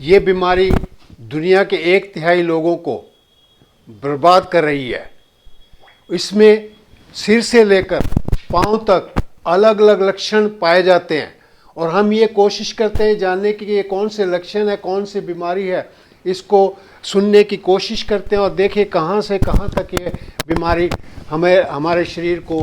ये बीमारी दुनिया के 1/3 लोगों को बर्बाद कर रही है। इसमें सिर से लेकर पांव तक अलग अलग लक्षण पाए जाते हैं और हम ये कोशिश करते हैं जानने की कि ये कौन से लक्षण है, कौन सी बीमारी है। इसको सुनने की कोशिश करते हैं और देखें कहाँ से कहाँ तक ये बीमारी हमारे शरीर को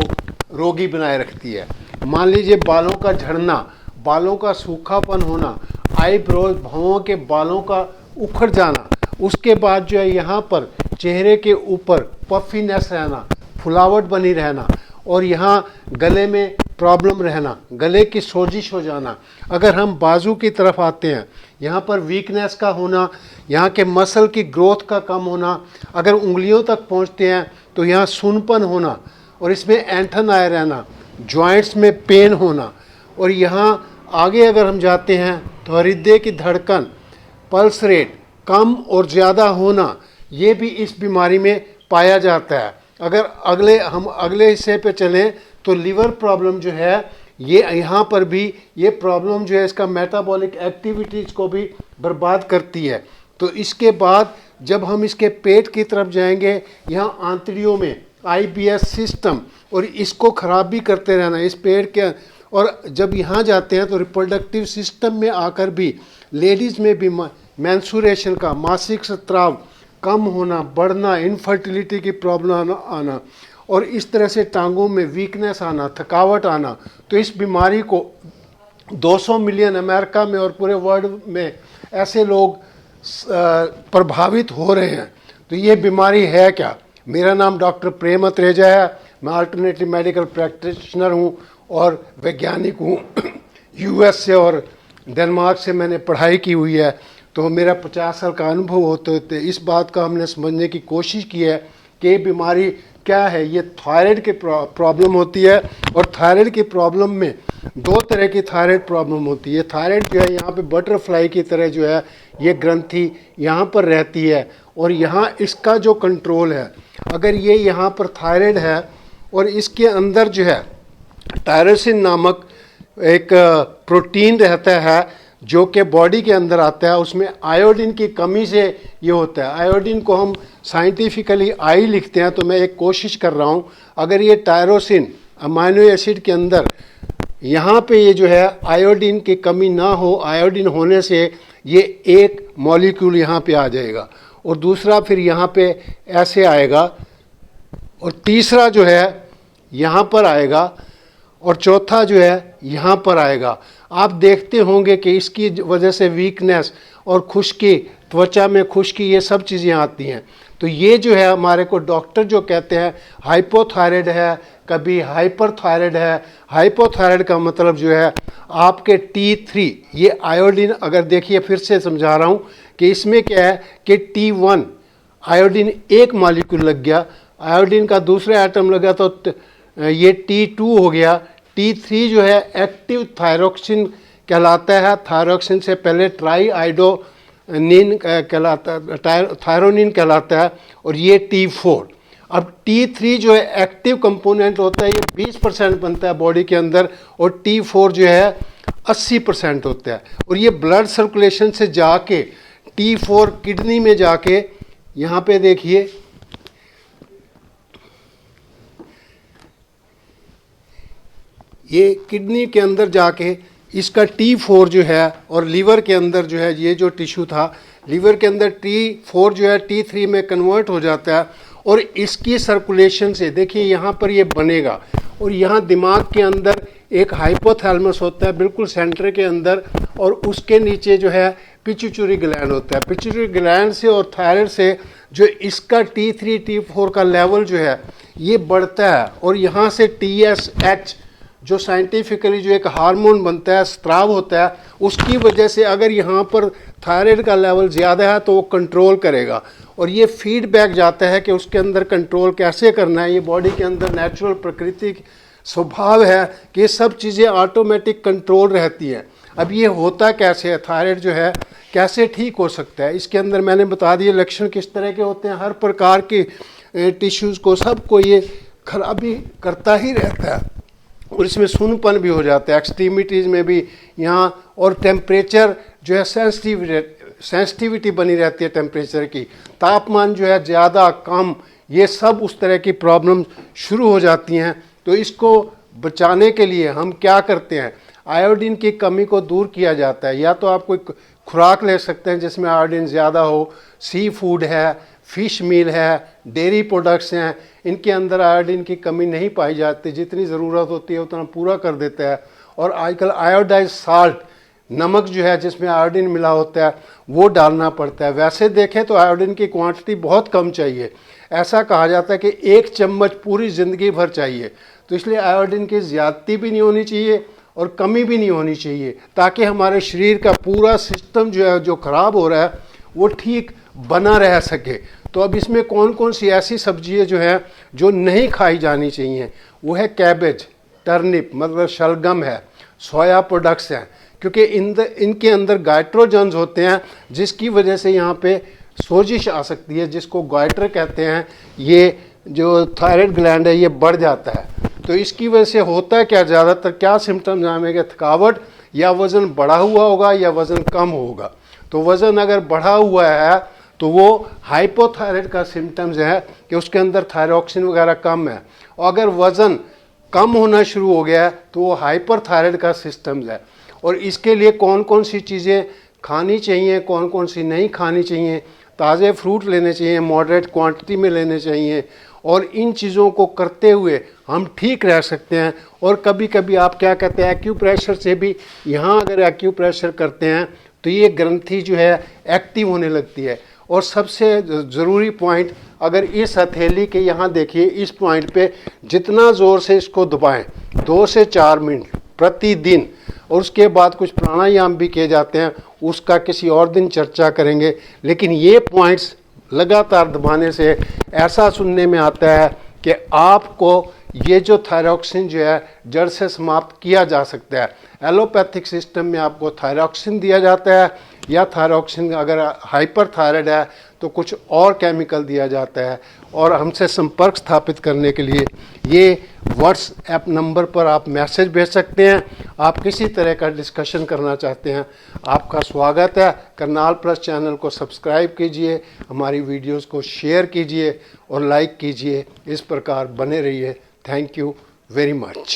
रोगी बनाए रखती है। मान लीजिए बालों का झड़ना, बालों का सूखापन होना, आईब्रोज भौहों के बालों का उखड़ जाना, उसके बाद जो है यहाँ पर चेहरे के ऊपर पफीनेस रहना, फुलावट बनी रहना और यहाँ गले में प्रॉब्लम रहना, गले की सोजिश हो जाना। अगर हम बाजू की तरफ आते हैं, यहाँ पर वीकनेस का होना, यहाँ के मसल की ग्रोथ का कम होना। अगर उंगलियों तक पहुँचते हैं तो यहाँ सूनपन होना और इसमें ऐंठन आए रहना, जॉइंट्स में पेन होना। और यहाँ आगे अगर हम जाते हैं तो हृदय की धड़कन, पल्स रेट कम और ज़्यादा होना, ये भी इस बीमारी में पाया जाता है। अगर हम अगले हिस्से पे चलें तो लीवर प्रॉब्लम जो है ये यहाँ पर भी ये प्रॉब्लम जो है इसका मेटाबॉलिक एक्टिविटीज़ को भी बर्बाद करती है। तो इसके बाद जब हम इसके पेट की तरफ जाएंगे, यहाँ आंतड़ियों में आईबीएस सिस्टम और इसको ख़राब भी करते रहना इस पेट के। और जब यहाँ जाते हैं तो रिप्रोडक्टिव सिस्टम में आकर भी लेडीज़ में भी मेंस्ट्रुएशन का, मासिक स्राव कम होना, बढ़ना, इनफर्टिलिटी की प्रॉब्लम आना और इस तरह से टांगों में वीकनेस आना, थकावट आना। तो इस बीमारी को 200 मिलियन अमेरिका में और पूरे वर्ल्ड में ऐसे लोग प्रभावित हो रहे हैं। तो ये बीमारी है क्या? मेरा नाम डॉक्टर प्रेम अत्रेजा है। मैं अल्टरनेटिव मेडिकल प्रैक्टिशनर हूँ और वैज्ञानिक हूँ। यूएस से और डेनमार्क से मैंने पढ़ाई की हुई है। तो मेरा 50 साल का अनुभव होते होते इस बात का हमने समझने की कोशिश की है कि ये बीमारी क्या है। ये थायराइड की प्रॉब्लम होती है और थायराइड की प्रॉब्लम में 2 तरह की थायराइड प्रॉब्लम होती है। थायराइड जो है यहाँ पे बटरफ्लाई की तरह जो है ये ग्रंथि यहाँ पर रहती है और यहाँ इसका जो कंट्रोल है, अगर ये यहाँ पर थायराइड है और इसके अंदर जो है टायरोसिन नामक एक प्रोटीन रहता है जो कि बॉडी के अंदर आता है, उसमें आयोडीन की कमी से ये होता है। आयोडीन को हम साइंटिफिकली आई लिखते हैं। तो मैं एक कोशिश कर रहा हूँ, अगर ये टायरोसिन अमाइनो एसिड के अंदर यहाँ पे ये जो है आयोडीन की कमी ना हो, आयोडीन होने से ये एक मॉलिक्यूल यहाँ पे आ जाएगा और दूसरा फिर यहाँ पे ऐसे आएगा और तीसरा जो है यहाँ पर आएगा और चौथा जो है यहाँ पर आएगा। आप देखते होंगे कि इसकी वजह से वीकनेस और खुश्की, त्वचा में खुश्की, ये सब चीज़ें आती हैं। तो ये जो है हमारे को डॉक्टर जो कहते हैं हाइपोथायराइड है, कभी हाइपरथायराइड है। हाइपोथायराइड का मतलब जो है आपके T3, ये आयोडीन, अगर देखिए फिर से समझा रहा हूँ कि इसमें क्या है कि T1 आयोडीन एक मॉलिक्यूल लग गया, आयोडीन का दूसरा एटम लगा तो ये T2 हो गया। T3 जो है एक्टिव थायरोक्सिन कहलाता है। थायरोक्सिन से पहले ट्राई आइडोनिन कहलाता है, थायरोनिन कहलाता है और ये T4। अब T3 जो है एक्टिव कंपोनेंट होता है, ये 20% बनता है बॉडी के अंदर और T4 जो है 80% होता है। और ये ब्लड सर्कुलेशन से जाके T4 किडनी में जाके, यहाँ पे देखिए ये किडनी के अंदर जाके इसका T4 जो है और लीवर के अंदर जो है ये जो टिश्यू था, लीवर के अंदर T4 जो है T3 में कन्वर्ट हो जाता है और इसकी सर्कुलेशन से देखिए यहाँ पर ये बनेगा और यहाँ दिमाग के अंदर एक हाइपोथैलेमस होता है बिल्कुल सेंटर के अंदर और उसके नीचे जो है पिट्यूटरी ग्लैंड होता है। पिट्यूटरी ग्लैंड से और थायराइड से जो इसका T3 T4 का लेवल जो है ये बढ़ता है और यहाँ से TSH जो साइंटिफिकली जो एक हार्मोन बनता है, स्त्राव होता है, उसकी वजह से अगर यहाँ पर थायराइड का लेवल ज़्यादा है तो वो कंट्रोल करेगा और ये फीडबैक जाता है कि उसके अंदर कंट्रोल कैसे करना है। ये बॉडी के अंदर नेचुरल प्राकृतिक स्वभाव है कि ये सब चीज़ें ऑटोमेटिक कंट्रोल रहती हैं। अब ये होता कैसे है, थायराइड जो है कैसे ठीक हो सकता है, इसके अंदर मैंने बता दिए लक्षण किस तरह के होते हैं। हर प्रकार के टिश्यूज़ को, सबको ये खराबी करता ही रहता है और इसमें सूनपन भी हो जाता है एक्सट्रीमिटीज़ में भी यहाँ। और टेम्परेचर जो है सेंसिटिव सेंसिटिविटी बनी रहती है टेम्परेचर की, तापमान जो है ज़्यादा कम, ये सब उस तरह की प्रॉब्लम शुरू हो जाती हैं। तो इसको बचाने के लिए हम क्या करते हैं, आयोडीन की कमी को दूर किया जाता है। या तो आप कोई खुराक ले सकते हैं जिसमें आयोडीन ज़्यादा हो, सी फूड है, फिश मील है, डेयरी प्रोडक्ट्स हैं, इनके अंदर आयोडीन की कमी नहीं पाई जाती, जितनी ज़रूरत होती है उतना पूरा कर देता है। और आजकल आयोडाइज साल्ट, नमक जो है जिसमें आयोडीन मिला होता है, वो डालना पड़ता है। वैसे देखें तो आयोडीन की क्वांटिटी बहुत कम चाहिए, ऐसा कहा जाता है कि 1 चम्मच पूरी ज़िंदगी भर चाहिए। तो इसलिए आयोडीन की ज़्यादती भी नहीं होनी चाहिए और कमी भी नहीं होनी चाहिए, ताकि हमारे शरीर का पूरा सिस्टम जो है, जो ख़राब हो रहा है, वो ठीक बना रह सके। तो अब इसमें कौन कौन सी ऐसी सब्जियां जो हैं जो नहीं खाई जानी चाहिए, वो है कैबेज, टर्निप मतलब शलगम है, सोया प्रोडक्ट्स हैं, क्योंकि इनके अंदर गाइट्रोजन्स होते हैं, जिसकी वजह से यहाँ पे सोजिश आ सकती है, जिसको गाइटर कहते हैं। ये जो थायराइड ग्लैंड है ये बढ़ जाता है। तो इसकी वजह से होता है क्या, ज़्यादातर क्या सिम्टम्स आएंगे, थकावट, या वज़न बढ़ा हुआ होगा या वज़न कम होगा। तो वज़न अगर बढ़ा हुआ है तो वो हाइपोथायराइड का सिम्टम्स है कि उसके अंदर थायरॉक्सिन वगैरह कम है। और अगर वज़न कम होना शुरू हो गया है तो वो हाइपरथायराइड का सिस्टम्स है। और इसके लिए कौन कौन सी चीज़ें खानी चाहिए, कौन कौन सी नहीं खानी चाहिए, ताज़े फ्रूट लेने चाहिए, मॉडरेट क्वांटिटी में लेने चाहिए। और इन चीज़ों को करते हुए हम ठीक रह सकते हैं। और कभी कभी आप क्या कहते हैं, एक्यूप्रेशर से भी, यहाँ अगर एक्यूप्रेशर करते हैं तो ये ग्रंथि जो है एक्टिव होने लगती है। और सबसे ज़रूरी पॉइंट, अगर इस हथेली के यहाँ देखिए, इस पॉइंट पे जितना ज़ोर से इसको दबाएं 2 से 4 मिनट प्रतिदिन। और उसके बाद कुछ प्राणायाम भी किए जाते हैं, उसका किसी और दिन चर्चा करेंगे। लेकिन ये पॉइंट्स लगातार दबाने से ऐसा सुनने में आता है कि आपको ये जो थायरॉक्सिन जो है जड़ से समाप्त किया जा सकता है। एलोपैथिक सिस्टम में आपको थायरॉक्सिन दिया जाता है, या थायरॉक्सिन अगर हाइपरथायराइड है तो कुछ और केमिकल दिया जाता है। और हमसे संपर्क स्थापित करने के लिए ये व्हाट्सएप नंबर पर आप मैसेज भेज सकते हैं। आप किसी तरह का डिस्कशन करना चाहते हैं, आपका स्वागत है। करनाल प्लस चैनल को सब्सक्राइब कीजिए, हमारी वीडियोस को शेयर कीजिए और लाइक कीजिए। इस प्रकार बने रहिए। Thank you very much.